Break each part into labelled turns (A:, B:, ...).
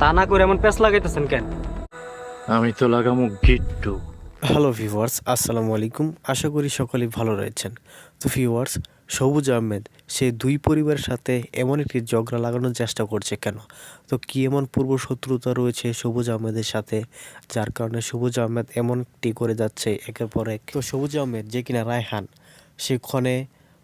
A: তা না করে এমন পেঁচ লাগাইতেছেন কেন?
B: আমি তো লাগামো গিট্টু।
C: হ্যালো ভিউয়ার্স, আসসালামু আলাইকুম। আশা করি সকলেই ভালো রয়েছেন। তো ভিউয়ার্স, সবুজ আহমেদ সে দুই পরিবারের সাথে এমন একটি ঝগড়া লাগানোর চেষ্টা করছে কেন? তো কি এমন পূর্ব শত্রুতা রয়েছে সবুজ আহমেদের সাথে, যার কারণে সবুজ আহমেদ এমনটি করে যাচ্ছে একের পর এক? তো সবুজ আহমেদ যে কিনা রায়হান, সে ক্ষণে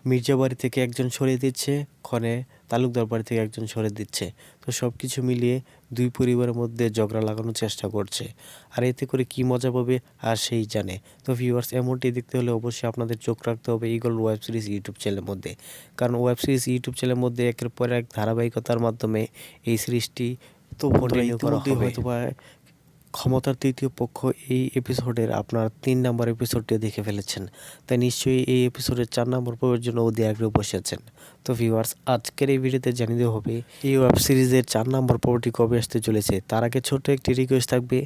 C: মির্জা বাড়ি থেকে একজন সরিয়ে দিচ্ছে, ক্ষণে তালুকদার বাড়ি থেকে একজন সরিয়ে দিচ্ছে। তো সব কিছু মিলিয়ে দুই পরিবারের মধ্যে ঝগড়া লাগানোর চেষ্টা করছে। আর এতে করে কি মজা পাবে আর সেই জানে। তো ভিউয়ার্স, এমনটি দেখতে হলে অবশ্যই আপনাদের চোখ রাখতে হবে ঈগল ওয়েব সিরিজ ইউটিউব চ্যানেলের মধ্যে। কারণ ওয়েব সিরিজ ইউটিউব চ্যানেলের মধ্যে একের পর এক ধারাবাহিকতার মাধ্যমে এই সিরিজটি তো কন্টিনিউ করা হবে। হয়তোবা ক্ষমতার তৃতীয় পক্ষ এই এপিসোডের আপনার ৩ নম্বর এপিসোডটি দেখে ফেলেছেন, তাই নিশ্চয়ই এই এপিসোডের ৪ নম্বর পর্বের জন্য অধীর আগ্রহে বসে আছেন। তো ভিউয়ার্স, আজকের এই ভিডিওতে জানিয়ে দেওয়া হবে এই ওয়েব সিরিজের ৪ নম্বর পর্বটি কবে আসতে চলেছে। তার আগে ছোট্ট একটি রিকোয়েস্ট থাকবে,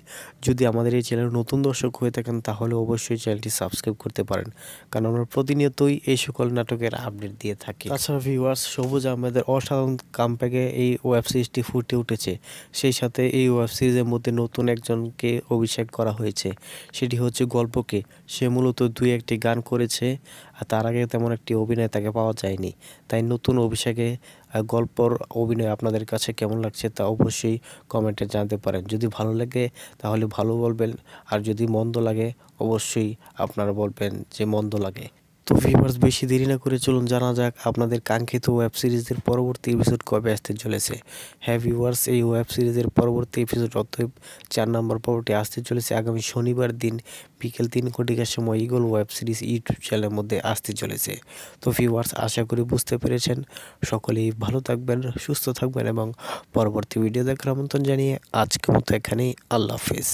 C: যদি আমাদের এই চ্যানেল নতুন দর্শক হয়ে থাকেন তাহলে অবশ্যই চ্যানেলটি সাবস্ক্রাইব করতে পারেন, কারণ আমরা প্রতিনিয়তই এই সকল নাটকের আপডেট দিয়ে থাকি। তাছাড়া ভিউয়ার্স, সবুজ আহমেদের অসাধারণ কামব্যাকে এই ওয়েব সিরিজটি ফুটে উঠেছে। সেই সাথে এই ওয়েব সিরিজের মধ্যে নতুন একজনকে অভিষেক করা হয়েছে, সেটি হচ্ছে গল্পকে। সে মূলত ২-১টি গান করেছে, আর তার আগে তেমন একটি অভিনয় তাকে পাওয়া যায়নি। তাই নতুন অভিষেকে গল্পর অভিনয় আপনাদের কাছে কেমন লাগছে তা অবশ্যই কমেন্টে জানাতে পারেন। যদি ভালো লাগে তাহলে ভালো বলবেন, আর যদি মন্দ লাগে অবশ্যই আপনারা বলবেন যে মন্দ লাগে। তো ভিউয়ার্স, বেশি দেরি না করে চলুন জানা যাক আপনাদের কাঙ্ক্ষিত ওয়েব সিরিজের পরবর্তী এপিসোড কবে আসতে চলেছে। হ্যাঁ ভিউয়ার্স, এই ওয়েব সিরিজের পরবর্তী এপিসোড অতএব ৪ নম্বর পর্বটি আসতে চলেছে আগামী শনিবার দিন বিকেল ৩ ঘটিকার সময় ঈগল ওয়েব সিরিজ ইউটিউব চ্যানেলের মধ্যে আসতে চলেছে। তো ভিউয়ার্স, আশা করি বুঝতে পেরেছেন। সকলেই ভালো থাকবেন, সুস্থ থাকবেন এবং পরবর্তী ভিডিও দেখার আমন্ত্রণ জানিয়ে আজকের মতো এখানেই আল্লাহ হাফেজ।